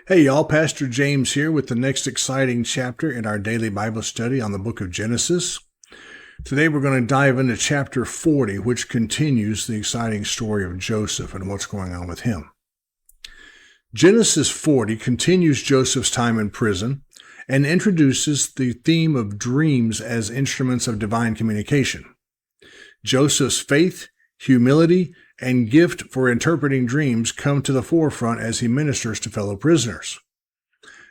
Hey y'all, Pastor James here with the next exciting chapter in our daily Bible study on the book of Genesis. Today we're going to dive into chapter 40, which continues the exciting story of Joseph and what's going on with him. Genesis 40 continues Joseph's time in prison and introduces the theme of dreams as instruments of divine communication. Joseph's faith, humility, and gift for interpreting dreams come to the forefront as he ministers to fellow prisoners.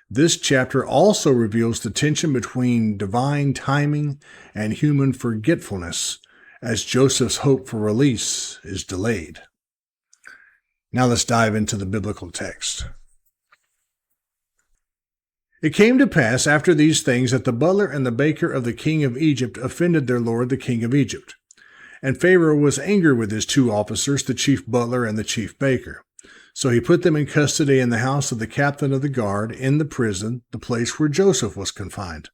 This chapter also reveals the tension between divine timing and human forgetfulness as Joseph's hope for release is delayed. Now let's dive into the biblical text. It came to pass after these things that the butler and the baker of the king of Egypt offended their lord the king of Egypt. And Pharaoh was angry with his two officers, the chief butler and the chief baker. So he put them in custody in the house of the captain of the guard in the prison, the place where Joseph was confined.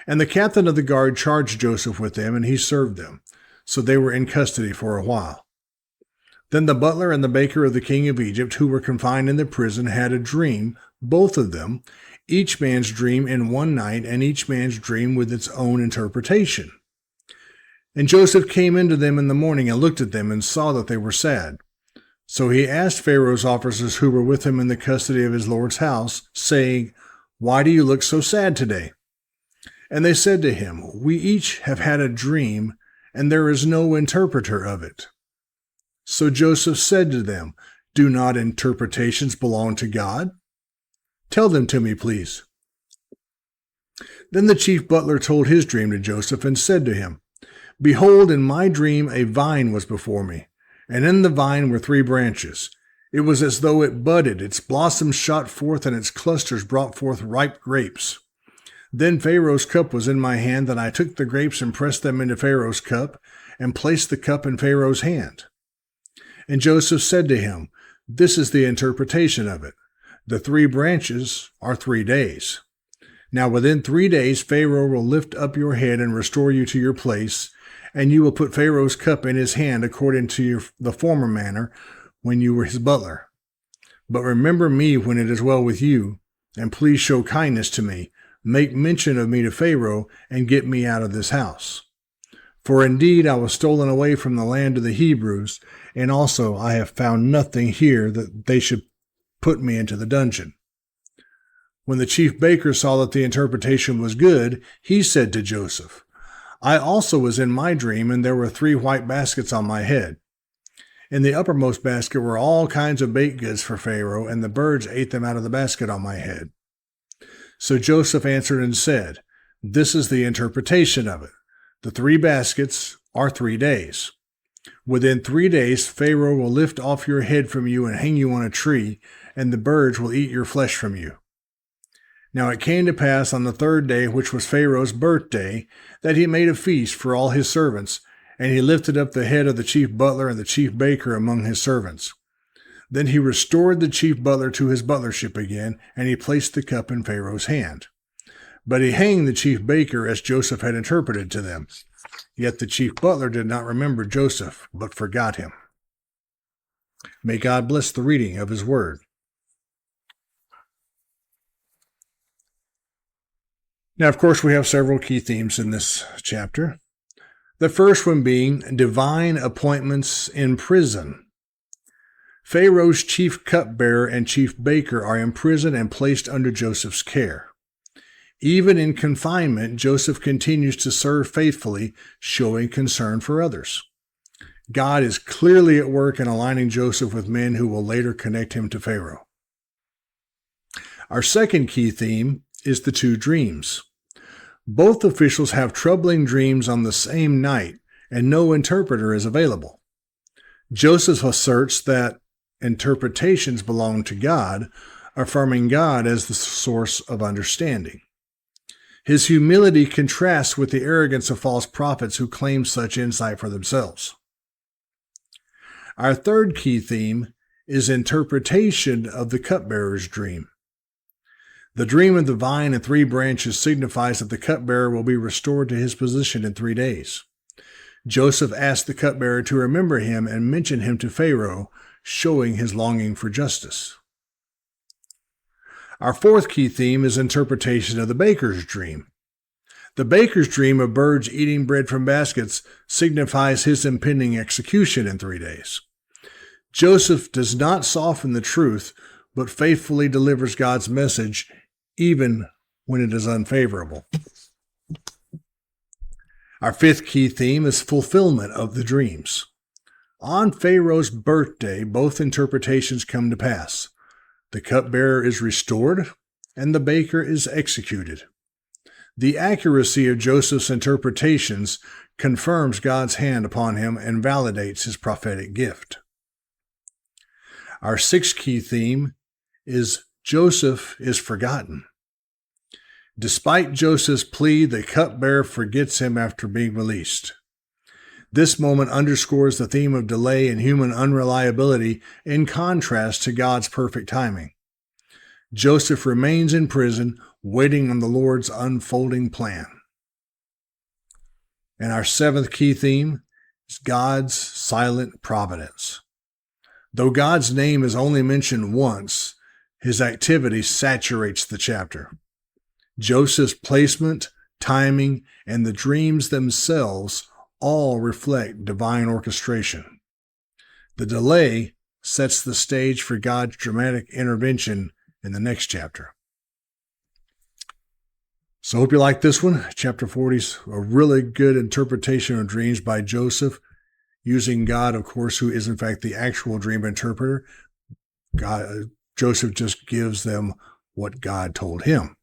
And the captain of the guard charged Joseph with them, and he served them. So they were in custody for a while. Then the butler and the baker of the king of Egypt, who were confined in the prison, had a dream, both of them, each man's dream in one night, and each man's dream with its own interpretation. And Joseph came into them in the morning and looked at them and saw that they were sad. So he asked Pharaoh's officers who were with him in the custody of his lord's house, saying, "Why do you look so sad today?" And they said to him, "We each have had a dream, and there is no interpreter of it." So Joseph said to them, "Do not interpretations belong to God? Tell them to me, please." Then the chief butler told his dream to Joseph and said to him, "Behold, in my dream a vine was before me, and in the vine were 3 branches. It was as though it budded, its blossoms shot forth, and its clusters brought forth ripe grapes. Then Pharaoh's cup was in my hand, and I took the grapes and pressed them into Pharaoh's cup, and placed the cup in Pharaoh's hand." And Joseph said to him, "This is the interpretation of it. The 3 branches are 3 days. Now within 3 days Pharaoh will lift up your head and restore you to your place, and you will put Pharaoh's cup in his hand according to the former manner when you were his butler. But remember me when it is well with you, and please show kindness to me. Make mention of me to Pharaoh, and get me out of this house. For indeed I was stolen away from the land of the Hebrews, and also I have found nothing here that they should put me into the dungeon." When the chief baker saw that the interpretation was good, he said to Joseph, "I also was in my dream, and there were 3 white baskets on my head. In the uppermost basket were all kinds of baked goods for Pharaoh, and the birds ate them out of the basket on my head." So Joseph answered and said, "This is the interpretation of it. The 3 baskets are 3 days. Within 3 days Pharaoh will lift off your head from you and hang you on a tree, and the birds will eat your flesh from you." Now it came to pass on the 3rd day, which was Pharaoh's birthday, that he made a feast for all his servants, and he lifted up the head of the chief butler and the chief baker among his servants. Then he restored the chief butler to his butlership again, and he placed the cup in Pharaoh's hand. But he hanged the chief baker as Joseph had interpreted to them. Yet the chief butler did not remember Joseph, but forgot him. May God bless the reading of his word. Now, of course, we have several key themes in this chapter. The first one being divine appointments in prison. Pharaoh's chief cupbearer and chief baker are in prison and placed under Joseph's care. Even in confinement, Joseph continues to serve faithfully, showing concern for others. God is clearly at work in aligning Joseph with men who will later connect him to Pharaoh. Our second key theme is the 2 dreams. Both officials have troubling dreams on the same night, and no interpreter is available. Joseph asserts that interpretations belong to God, affirming God as the source of understanding. His humility contrasts with the arrogance of false prophets who claim such insight for themselves. Our third key theme is interpretation of the cupbearer's dream. The dream of the vine and 3 branches signifies that the cupbearer will be restored to his position in 3 days. Joseph asked the cupbearer to remember him and mention him to Pharaoh, showing his longing for justice. Our fourth key theme is interpretation of the baker's dream. The baker's dream of birds eating bread from baskets signifies his impending execution in 3 days. Joseph does not soften the truth, but faithfully delivers God's message even when it is unfavorable. Our fifth key theme is fulfillment of the dreams. On Pharaoh's birthday, both interpretations come to pass. The cupbearer is restored, and the baker is executed. The accuracy of Joseph's interpretations confirms God's hand upon him and validates his prophetic gift. Our sixth key theme is Joseph is forgotten. Despite Joseph's plea, the cupbearer forgets him after being released. This moment underscores the theme of delay and human unreliability in contrast to God's perfect timing. Joseph remains in prison, waiting on the Lord's unfolding plan. And our seventh key theme is God's silent providence. Though God's name is only mentioned once, his activity saturates the chapter. Joseph's placement, timing, and the dreams themselves all reflect divine orchestration. The delay sets the stage for God's dramatic intervention in the next chapter. So I hope you like this one. Chapter 40 is a really good interpretation of dreams by Joseph, using God, of course, who is in fact the actual dream interpreter. Joseph just gives them what God told him.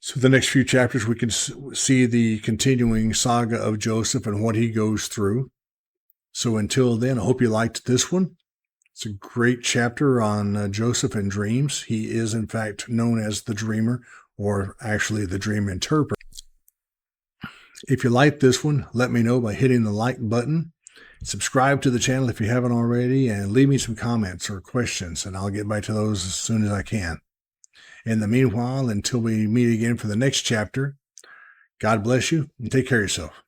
So the next few chapters, we can see the continuing saga of Joseph and what he goes through. So until then, I hope you liked this one. It's a great chapter on Joseph and dreams. He is, in fact, known as the dreamer, or actually the dream interpreter. If you like this one, let me know by hitting the like button. Subscribe to the channel if you haven't already, and leave me some comments or questions, and I'll get back to those as soon as I can. In the meanwhile, until we meet again for the next chapter, God bless you and take care of yourself.